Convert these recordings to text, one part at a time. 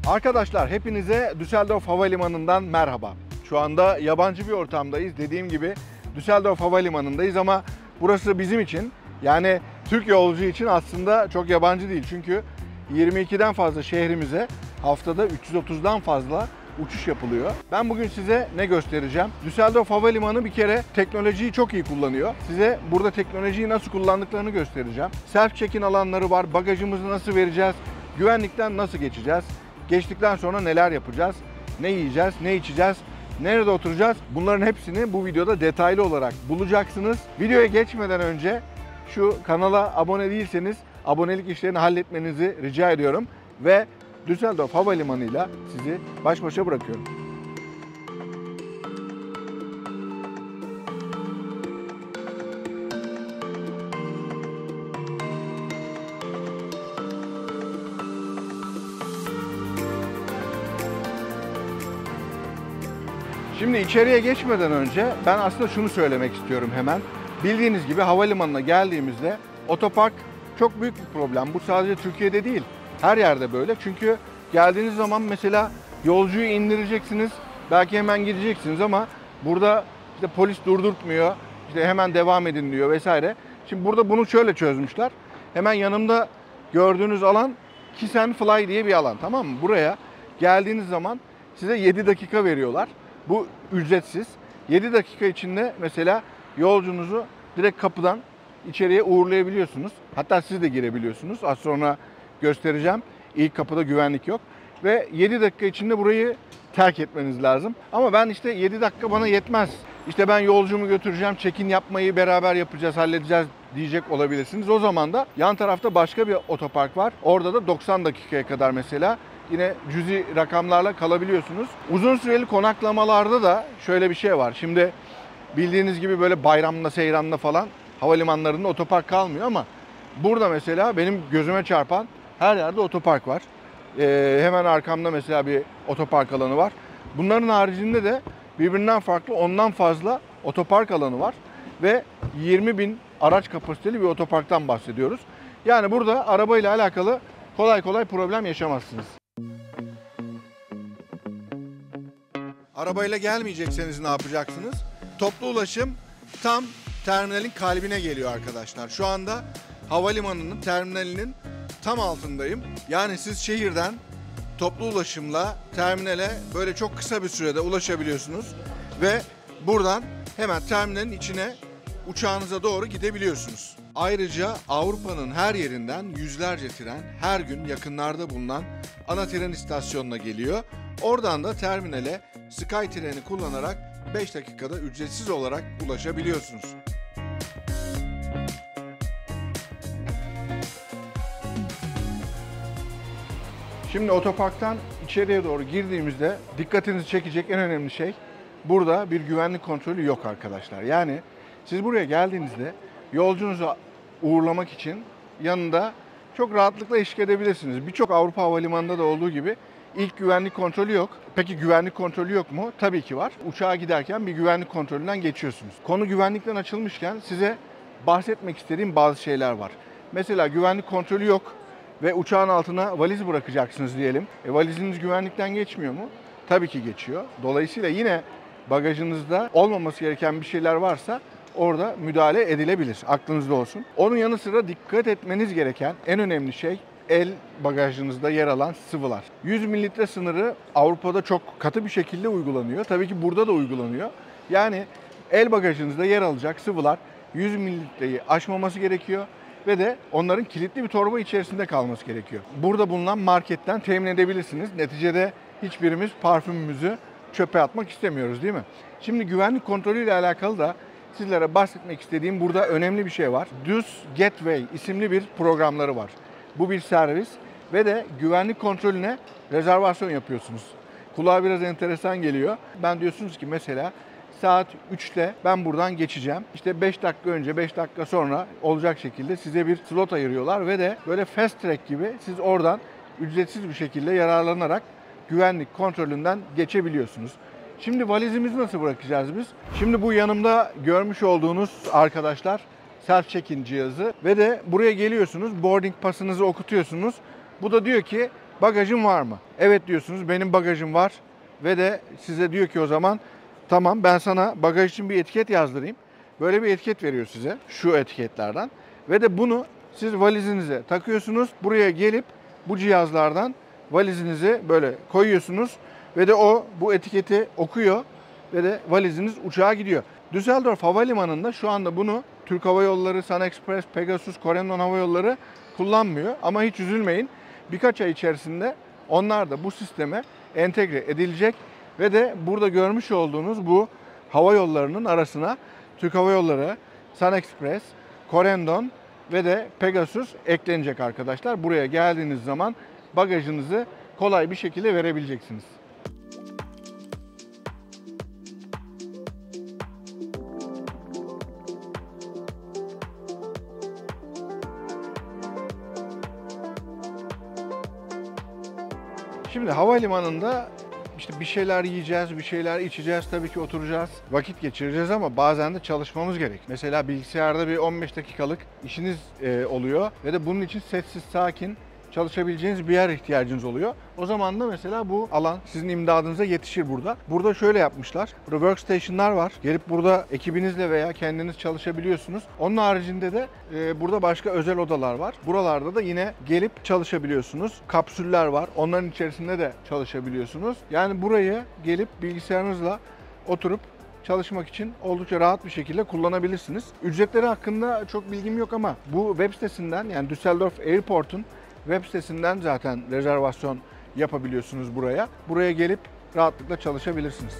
Arkadaşlar hepinize Düsseldorf Havalimanı'ndan merhaba. Şu anda yabancı bir ortamdayız. Dediğim gibi Düsseldorf Havalimanı'ndayız ama burası bizim için, yani Türk yolcu için aslında çok yabancı değil. Çünkü 22'den fazla şehrimize haftada 330'dan fazla uçuş yapılıyor. Ben bugün size ne göstereceğim? Düsseldorf Havalimanı bir kere teknolojiyi çok iyi kullanıyor. Size burada teknolojiyi nasıl kullandıklarını göstereceğim. Self check-in alanları var. Bagajımızı nasıl vereceğiz? Güvenlikten nasıl geçeceğiz? Geçtikten sonra neler yapacağız? Ne yiyeceğiz? Ne içeceğiz? Nerede oturacağız? Bunların hepsini bu videoda detaylı olarak bulacaksınız. Videoya geçmeden önce şu kanala abone değilseniz abonelik işlerini halletmenizi rica ediyorum. Ve Düsseldorf Havalimanı'yla sizi baş başa bırakıyorum. Şimdi içeriye geçmeden önce ben aslında şunu söylemek istiyorum hemen. Bildiğiniz gibi havalimanına geldiğimizde otopark çok büyük bir problem. Bu sadece Türkiye'de değil, her yerde böyle. Çünkü geldiğiniz zaman mesela yolcuyu indireceksiniz, belki hemen gideceksiniz ama burada işte polis durdurtmuyor, işte hemen devam edin diyor vesaire. Şimdi burada bunu şöyle çözmüşler. Hemen yanımda gördüğünüz alan Kiss and Fly diye bir alan, tamam mı? Buraya geldiğiniz zaman size 7 dakika veriyorlar. Bu ücretsiz. 7 dakika içinde mesela yolcunuzu direkt kapıdan içeriye uğurlayabiliyorsunuz. Hatta siz de girebiliyorsunuz. Az sonra göstereceğim. İlk kapıda güvenlik yok. Ve 7 dakika içinde burayı terk etmeniz lazım. Ama ben işte 7 dakika bana yetmez. İşte ben yolcumu götüreceğim, check-in yapmayı beraber yapacağız, halledeceğiz diyecek olabilirsiniz. O zaman da yan tarafta başka bir otopark var. Orada da 90 dakikaya kadar mesela yine cüzi rakamlarla kalabiliyorsunuz. Uzun süreli konaklamalarda da şöyle bir şey var. Şimdi bildiğiniz gibi böyle bayramda, seyranda falan havalimanlarında otopark kalmıyor ama burada mesela benim gözüme çarpan her yerde otopark var. Hemen arkamda mesela bir otopark alanı var. Bunların haricinde de birbirinden farklı ondan fazla otopark alanı var. Ve 20.000 araç kapasiteli bir otoparktan bahsediyoruz. Yani burada arabayla alakalı kolay kolay problem yaşamazsınız. Arabayla gelmeyecekseniz ne yapacaksınız? Toplu ulaşım tam terminalin kalbine geliyor arkadaşlar. Şu anda havalimanının terminalinin tam altındayım. Yani siz şehirden toplu ulaşımla terminale böyle çok kısa bir sürede ulaşabiliyorsunuz. Ve buradan hemen terminalin içine uçağınıza doğru gidebiliyorsunuz. Ayrıca Avrupa'nın her yerinden yüzlerce tren her gün yakınlarda bulunan ana tren istasyonuna geliyor. Oradan da terminale SkyTren'i kullanarak 5 dakikada ücretsiz olarak ulaşabiliyorsunuz. Şimdi otoparktan içeriye doğru girdiğimizde dikkatinizi çekecek en önemli şey, burada bir güvenlik kontrolü yok arkadaşlar. Yani siz buraya geldiğinizde yolcunuzu uğurlamak için yanında çok rahatlıkla eşlik edebilirsiniz. Birçok Avrupa havalimanında da olduğu gibi ilk güvenlik kontrolü yok. Peki güvenlik kontrolü yok mu? Tabii ki var. Uçağa giderken bir güvenlik kontrolünden geçiyorsunuz. Konu güvenlikten açılmışken size bahsetmek istediğim bazı şeyler var. Mesela güvenlik kontrolü yok ve uçağın altına valiz bırakacaksınız diyelim. Valiziniz güvenlikten geçmiyor mu? Tabii ki geçiyor. Dolayısıyla yine bagajınızda olmaması gereken bir şeyler varsa orada müdahale edilebilir. Aklınızda olsun. Onun yanı sıra dikkat etmeniz gereken en önemli şey el bagajınızda yer alan sıvılar. 100 mililitre sınırı Avrupa'da çok katı bir şekilde uygulanıyor. Tabii ki burada da uygulanıyor. Yani el bagajınızda yer alacak sıvılar 100 mililitreyi aşmaması gerekiyor ve de onların kilitli bir torba içerisinde kalması gerekiyor. Burada bulunan marketten temin edebilirsiniz. Neticede hiçbirimiz parfümümüzü çöpe atmak istemiyoruz, değil mi? Şimdi güvenlik kontrolüyle alakalı da sizlere bahsetmek istediğim burada önemli bir şey var. Dus Gateway isimli bir programları var. Bu bir servis ve de güvenlik kontrolüne rezervasyon yapıyorsunuz. Kulağa biraz enteresan geliyor. Ben diyorsunuz ki mesela saat 3'te ben buradan geçeceğim. İşte 5 dakika önce, 5 dakika sonra olacak şekilde size bir slot ayırıyorlar ve de böyle fast track gibi siz oradan ücretsiz bir şekilde yararlanarak güvenlik kontrolünden geçebiliyorsunuz. Şimdi valizimizi nasıl bırakacağız biz? Şimdi bu yanımda görmüş olduğunuz arkadaşlar self check-in cihazı ve de buraya geliyorsunuz, boarding pasınızı okutuyorsunuz. Bu da diyor ki Bagajın var mı? Evet diyorsunuz, benim bagajım var. Ve de size diyor ki o zaman tamam, ben sana bagaj için bir etiket yazdırayım. Böyle bir etiket veriyor size, şu etiketlerden. Ve de bunu siz valizinize takıyorsunuz. Buraya gelip bu cihazlardan valizinizi böyle koyuyorsunuz. Ve de o bu etiketi okuyor ve de valiziniz uçağa gidiyor. Düsseldorf Havalimanı'nda şu anda bunu Türk Hava Yolları, SunExpress, Pegasus, Corendon Hava Yolları kullanmıyor. Ama hiç üzülmeyin. Birkaç ay içerisinde onlar da bu sisteme entegre edilecek ve de burada görmüş olduğunuz bu hava yollarının arasına Türk Hava Yolları, SunExpress, Corendon ve de Pegasus eklenecek arkadaşlar. Buraya geldiğiniz zaman bagajınızı kolay bir şekilde verebileceksiniz. Şimdi havalimanında işte bir şeyler yiyeceğiz, bir şeyler içeceğiz, tabii ki oturacağız, vakit geçireceğiz ama bazen de çalışmamız gerek. Mesela bilgisayarda bir 15 dakikalık işiniz oluyor ve de bunun için sessiz, sakin çalışabileceğiniz bir yer ihtiyacınız oluyor. O zaman da mesela bu alan sizin imdadınıza yetişir burada. Burada şöyle yapmışlar. Burada workstation'lar var. Gelip burada ekibinizle veya kendiniz çalışabiliyorsunuz. Onun haricinde de burada başka özel odalar var. Buralarda da yine gelip çalışabiliyorsunuz. Kapsüller var. Onların içerisinde de çalışabiliyorsunuz. Yani burayı gelip bilgisayarınızla oturup çalışmak için oldukça rahat bir şekilde kullanabilirsiniz. Ücretleri hakkında çok bilgim yok ama bu web sitesinden, yani Düsseldorf Airport'un web sitesinden zaten rezervasyon yapabiliyorsunuz buraya. Buraya gelip rahatlıkla çalışabilirsiniz.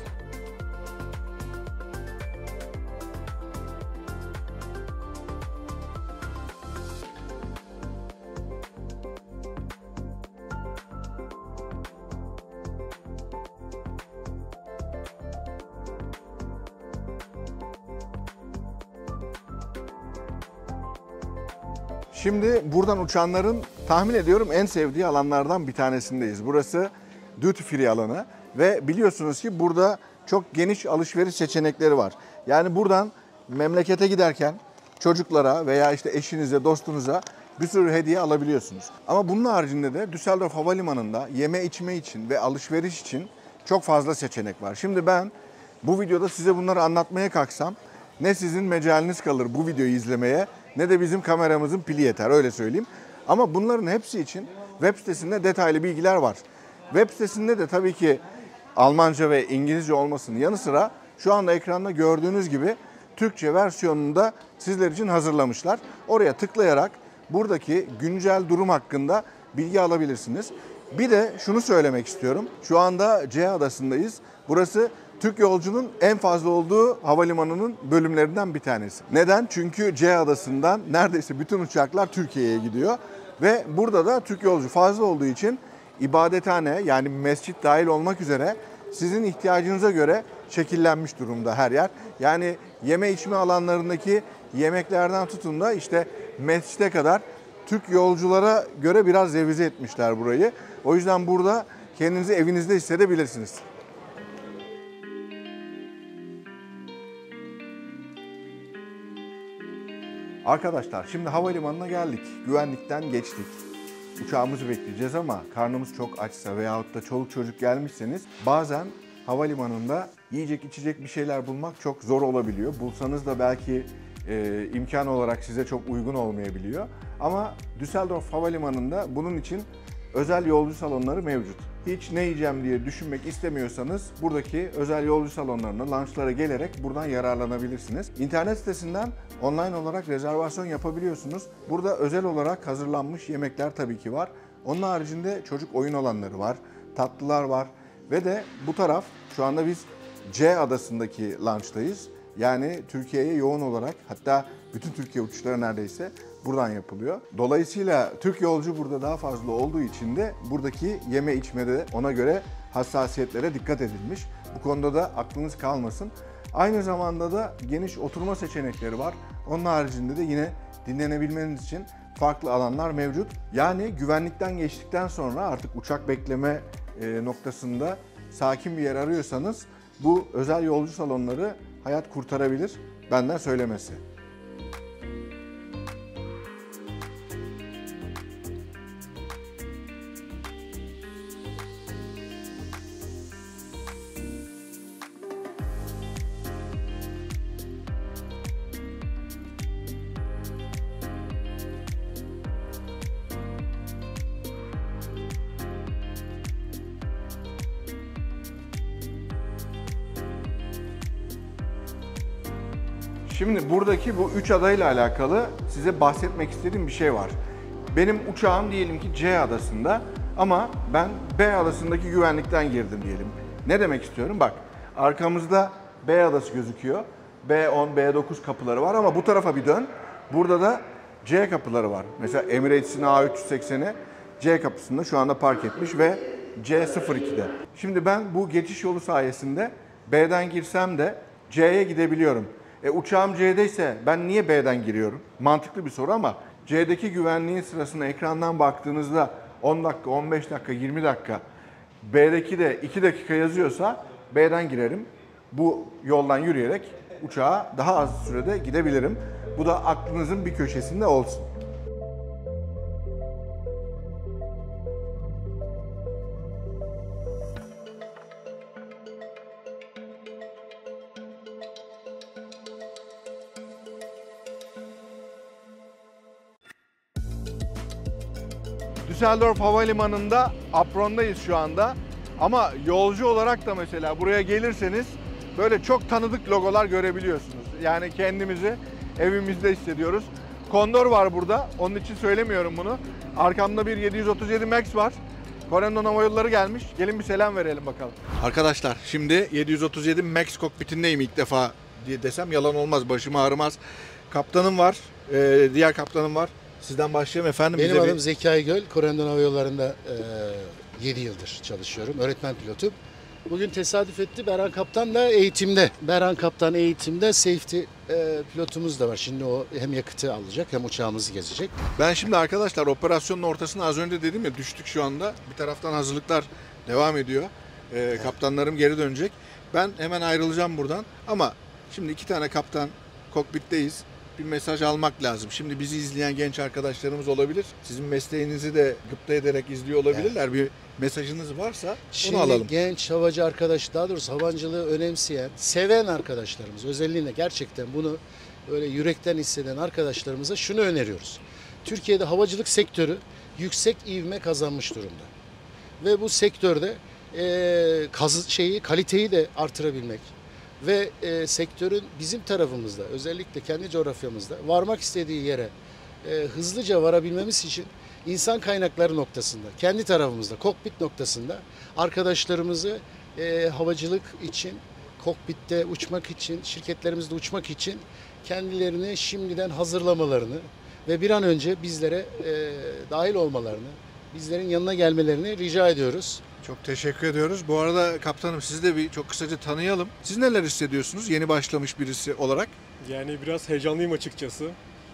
Şimdi buradan uçanların tahmin ediyorum en sevdiği alanlardan bir tanesindeyiz. Burası duty free alanı ve biliyorsunuz ki burada çok geniş alışveriş seçenekleri var. Yani buradan memlekete giderken çocuklara veya işte eşinize, dostunuza bir sürü hediye alabiliyorsunuz. Ama bunun haricinde de Düsseldorf Havalimanı'nda yeme içme için ve alışveriş için çok fazla seçenek var. Şimdi ben bu videoda size bunları anlatmaya kalksam ne sizin mecaliniz kalır bu videoyu izlemeye, ne de bizim kameramızın pili yeter, öyle söyleyeyim. Ama bunların hepsi için web sitesinde detaylı bilgiler var. Web sitesinde de tabii ki Almanca ve İngilizce olmasının yanı sıra şu anda ekranda gördüğünüz gibi Türkçe versiyonunu da sizler için hazırlamışlar. Oraya tıklayarak buradaki güncel durum hakkında bilgi alabilirsiniz. Bir de şunu söylemek istiyorum. Şu anda C Adası'ndayız. Burası Türk yolcunun en fazla olduğu havalimanının bölümlerinden bir tanesi. Neden? Çünkü C Adası'ndan neredeyse bütün uçaklar Türkiye'ye gidiyor. Ve burada da Türk yolcu fazla olduğu için ibadethane, yani mescit dahil olmak üzere sizin ihtiyacınıza göre şekillenmiş durumda her yer. Yani yeme içme alanlarındaki yemeklerden tutun da işte mescide kadar Türk yolculara göre biraz revize etmişler burayı. O yüzden burada kendinizi evinizde hissedebilirsiniz. Arkadaşlar şimdi havalimanına geldik. Güvenlikten geçtik. Uçağımızı bekleyeceğiz ama karnımız çok açsa veyahut da çoluk çocuk gelmişseniz bazen havalimanında yiyecek içecek bir şeyler bulmak çok zor olabiliyor. Bulsanız da belki imkan olarak size çok uygun olmayabiliyor. Ama Düsseldorf Havalimanı'nda bunun için özel yolcu salonları mevcut. Hiç ne yiyeceğim diye düşünmek istemiyorsanız buradaki özel yolcu salonlarına, lounge'lara gelerek buradan yararlanabilirsiniz. İnternet sitesinden online olarak rezervasyon yapabiliyorsunuz. Burada özel olarak hazırlanmış yemekler tabii ki var. Onun haricinde çocuk oyun alanları var, tatlılar var ve de bu taraf, şu anda biz C Adası'ndaki lounge'dayız. Yani Türkiye'ye yoğun olarak, hatta bütün Türkiye uçuşları neredeyse buradan yapılıyor. Dolayısıyla Türk yolcu burada daha fazla olduğu için de buradaki yeme içmede ona göre hassasiyetlere dikkat edilmiş. Bu konuda da aklınız kalmasın. Aynı zamanda da geniş oturma seçenekleri var. Onun haricinde de yine dinlenebilmeniz için farklı alanlar mevcut. Yani güvenlikten geçtikten sonra artık uçak bekleme noktasında sakin bir yer arıyorsanız bu özel yolcu salonları hayat kurtarabilir, benden söylemesi. Şimdi buradaki bu 3 adayla alakalı size bahsetmek istediğim bir şey var. Benim uçağım diyelim ki C adasında ama ben B adasındaki güvenlikten girdim diyelim. Ne demek istiyorum? Bak, arkamızda B adası gözüküyor. B10, B9 kapıları var ama bu tarafa bir dön. Burada da C kapıları var. Mesela Emirates'in A380'i C kapısında şu anda park etmiş ve C02'de. Şimdi ben bu geçiş yolu sayesinde B'den girsem de C'ye gidebiliyorum. Uçağım C'deyse ben niye B'den giriyorum? Mantıklı bir soru ama C'deki güvenliğin sırasına ekrandan baktığınızda 10 dakika, 15 dakika, 20 dakika, B'deki de 2 dakika yazıyorsa B'den girerim. Bu yoldan yürüyerek uçağa daha az sürede gidebilirim. Bu da aklınızın bir köşesinde olsun. Düsseldorf Havalimanı'nda aprondayız şu anda. Ama yolcu olarak da mesela buraya gelirseniz böyle çok tanıdık logolar görebiliyorsunuz. Yani kendimizi evimizde hissediyoruz. Condor var burada. Onun için söylemiyorum bunu. Arkamda bir 737 MAX var. Corendon Hava Yolları gelmiş. Gelin bir selam verelim bakalım. Arkadaşlar şimdi 737 MAX kokpitindeyim ilk defa diye desem yalan olmaz. Başım ağrımaz. Kaptanım var. Diğer kaptanım var. Sizden başlayalım efendim. Benim adım Zeki Aygöl. Corendon Hava Yolları'nda 7 yıldır çalışıyorum. Öğretmen pilotum. Bugün tesadüf etti. Berhan Kaptan da eğitimde. Berhan Kaptan eğitimde, safety pilotumuz da var. Şimdi o hem yakıtı alacak hem uçağımızı gezecek. Ben şimdi arkadaşlar operasyonun ortasına az önce dedim ya, düştük şu anda. Bir taraftan hazırlıklar devam ediyor. Kaptanlarım geri dönecek. Ben hemen ayrılacağım buradan. Ama şimdi 2 tane kaptan kokpitteyiz. Bir mesaj almak lazım. Şimdi bizi izleyen genç arkadaşlarımız olabilir. Sizin mesleğinizi de gıpta ederek izliyor olabilirler. Evet. Bir mesajınız varsa şimdi onu alalım. Genç havacı arkadaş, daha doğrusu havacılığı önemseyen, seven arkadaşlarımız, özelliğine gerçekten bunu böyle yürekten hisseden arkadaşlarımıza şunu öneriyoruz. Türkiye'de havacılık sektörü yüksek ivme kazanmış durumda. Ve bu sektörde kaliteyi de artırabilmek ve sektörün bizim tarafımızda, özellikle kendi coğrafyamızda varmak istediği yere hızlıca varabilmemiz için insan kaynakları noktasında, kendi tarafımızda, kokpit noktasında arkadaşlarımızı havacılık için, kokpitte uçmak için, şirketlerimizde uçmak için kendilerini şimdiden hazırlamalarını ve bir an önce bizlere dahil olmalarını, bizlerin yanına gelmelerini rica ediyoruz. Çok teşekkür ediyoruz. Bu arada kaptanım, sizi de bir çok kısaca tanıyalım. Siz neler hissediyorsunuz yeni başlamış birisi olarak? Yani biraz heyecanlıyım açıkçası.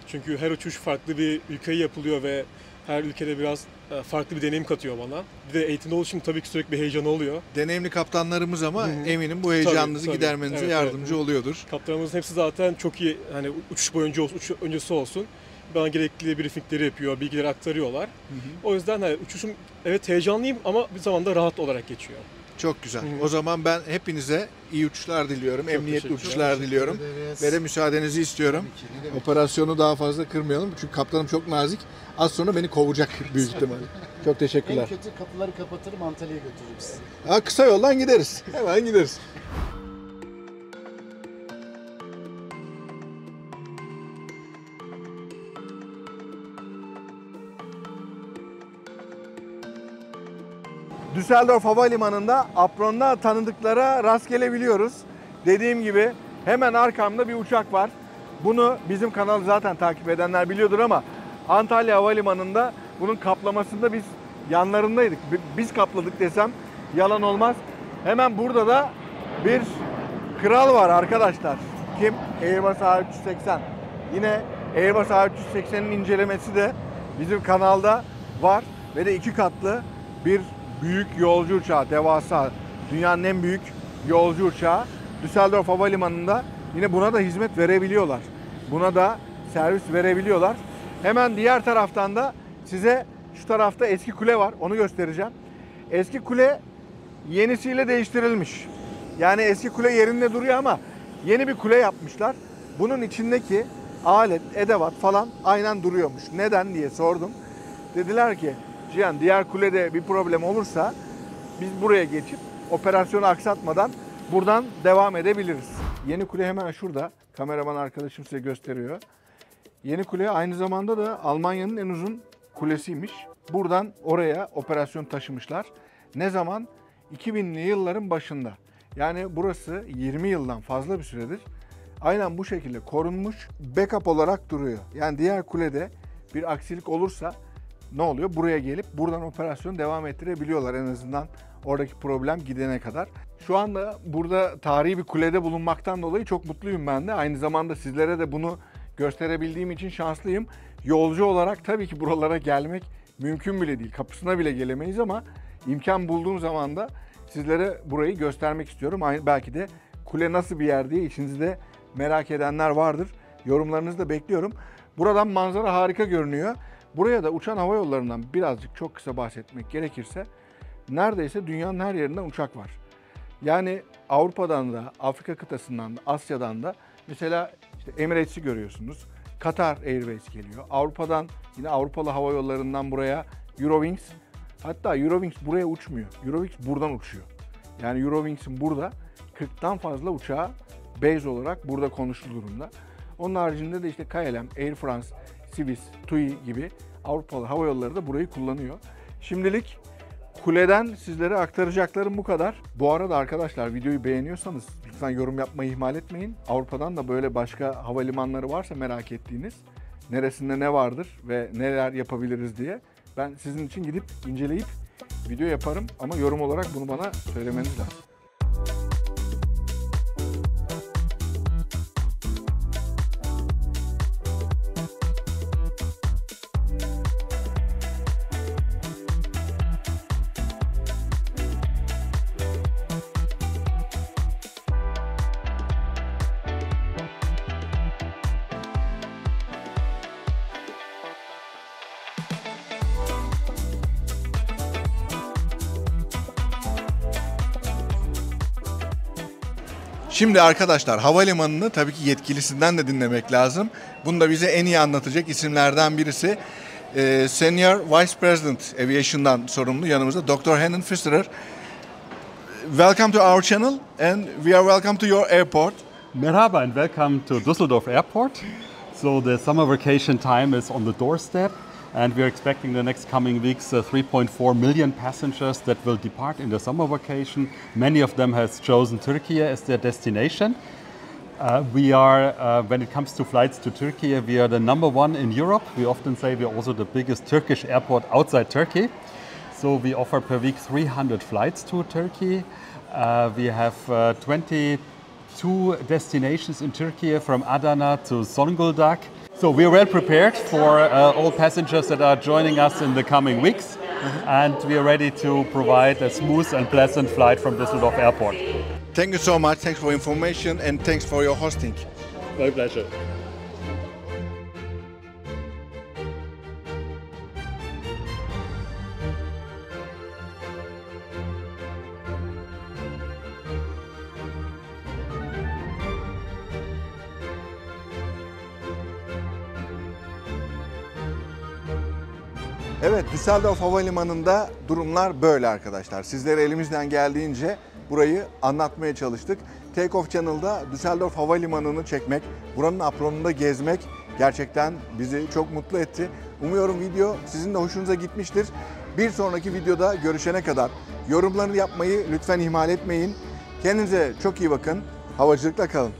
Çünkü her uçuş farklı bir ülkeye yapılıyor ve her ülkede biraz farklı bir deneyim katıyor bana. Bir de eğitimde oluşum tabii ki sürekli bir heyecanı oluyor. Deneyimli kaptanlarımız ama eminim bu heyecanınızı Tabii. gidermenize Evet, yardımcı evet. oluyordur. Kaptanımızın hepsi zaten çok iyi, hani uçuş boyunca olsun, uçuş öncesi olsun. Bana gerekli briefingleri yapıyor, bilgileri aktarıyorlar. O yüzden uçuşum evet heyecanlıyım ama bir zamanda rahat olarak geçiyor. Çok güzel. O zaman ben hepinize iyi uçuşlar diliyorum, Çok emniyetli teşekkür uçuşlar diliyorum. Ve de müsaadenizi istiyorum. Operasyonu daha fazla kırmayalım çünkü kaptanım çok nazik. Az sonra beni kovacak büyük ihtimalle. Çok teşekkürler. En kötü kapıları kapatırım, Antalya'ya götürürüm sizi. Kısa yoldan gideriz. Hemen gideriz. Düsseldorf Havalimanı'nda apronda tanıdıklara rast gelebiliyoruz. Dediğim gibi hemen arkamda bir uçak var. Bunu bizim kanalı zaten takip edenler biliyordur ama Antalya Havalimanı'nda bunun kaplamasında biz yanlarındaydık. Biz kapladık desem yalan olmaz. Hemen burada da bir kral var arkadaşlar. Kim? Airbus A380. Yine Airbus A380'in incelemesi de bizim kanalda var ve de 2 katlı bir büyük yolcu uçağı, devasa, dünyanın en büyük yolcu uçağı. Düsseldorf Havalimanı'nda yine buna da hizmet verebiliyorlar. Buna da servis verebiliyorlar. Hemen diğer taraftan da size şu tarafta eski kule var, onu göstereceğim. Eski kule yenisiyle değiştirilmiş. Yani eski kule yerinde duruyor ama yeni bir kule yapmışlar. Bunun içindeki alet, edevat falan aynen duruyormuş. Neden diye sordum. Dediler ki Cihan, diğer kulede bir problem olursa biz buraya geçip operasyonu aksatmadan buradan devam edebiliriz. Yeni kule hemen şurada. Kameraman arkadaşım size gösteriyor. Yeni kule aynı zamanda da Almanya'nın en uzun kulesiymiş. Buradan oraya operasyon taşımışlar. Ne zaman? 2000'li yılların başında. Yani burası 20 yıldan fazla bir süredir aynen bu şekilde korunmuş, backup olarak duruyor. Yani diğer kulede bir aksilik olursa ne oluyor? Buraya gelip buradan operasyon devam ettirebiliyorlar en azından oradaki problem gidene kadar. Şu anda burada tarihi bir kulede bulunmaktan dolayı çok mutluyum ben de. Aynı zamanda sizlere de bunu gösterebildiğim için şanslıyım. Yolcu olarak tabii ki buralara gelmek mümkün bile değil. Kapısına bile gelemeyiz ama imkan bulduğum zaman da sizlere burayı göstermek istiyorum. Belki de kule nasıl bir yer diye içinizde merak edenler vardır. Yorumlarınızı da bekliyorum. Buradan manzara harika görünüyor. Buraya da uçan hava yollarından birazcık çok kısa bahsetmek gerekirse neredeyse dünyanın her yerinden uçak var. Yani Avrupa'dan da, Afrika kıtasından da, Asya'dan da mesela işte Emirates'i görüyorsunuz. Qatar Airways geliyor. Avrupa'dan yine Avrupalı hava yollarından buraya Eurowings. Hatta Eurowings buraya uçmuyor. Eurowings buradan uçuyor. Yani Eurowings'in burada 40'tan fazla uçağı base olarak burada konuşulu durumda. Onun haricinde de işte KLM, Air France, Swiss, TUI gibi Avrupalı hava yolları da burayı kullanıyor. Şimdilik kuleden sizlere aktaracaklarım bu kadar. Bu arada arkadaşlar videoyu beğeniyorsanız lütfen yorum yapmayı ihmal etmeyin. Avrupa'dan da böyle başka havalimanları varsa merak ettiğiniz, neresinde ne vardır ve neler yapabiliriz diye ben sizin için gidip inceleyip video yaparım ama yorum olarak bunu bana söylemeniz lazım. Şimdi arkadaşlar havalimanını tabii ki yetkilisinden de dinlemek lazım. Bunu da bize en iyi anlatacak isimlerden birisi Senior Vice President Aviation'dan sorumlu yanımızda Dr. Henan Pfisterer. Welcome to our channel and we are welcome to your airport. Merhaba and welcome to Düsseldorf Airport. So the summer vacation time is on the doorstep and we are expecting the next coming weeks 3.4 million passengers that will depart in the summer vacation. Many of them has chosen Turkey as their destination. We are, when it comes to flights to Turkey, we are the #1 in Europe. We often say we are also the biggest Turkish airport outside Turkey. So we offer per week 300 flights to Turkey. We have 22 destinations in Turkey from Adana to Zonguldak. So we are well prepared for all passengers that are joining us in the coming weeks. And we are ready to provide a smooth and pleasant flight from Düsseldorf Airport. Thank you so much. Thanks for information and thanks for your hosting. My pleasure. Evet, Düsseldorf Havalimanı'nda durumlar böyle arkadaşlar. Sizlere elimizden geldiğince burayı anlatmaya çalıştık. Take Off Channel'da Düsseldorf Havalimanı'nı çekmek, buranın apronunda gezmek gerçekten bizi çok mutlu etti. Umuyorum video sizin de hoşunuza gitmiştir. Bir sonraki videoda görüşene kadar yorumlarını yapmayı lütfen ihmal etmeyin. Kendinize çok iyi bakın. Havacılıkla kalın.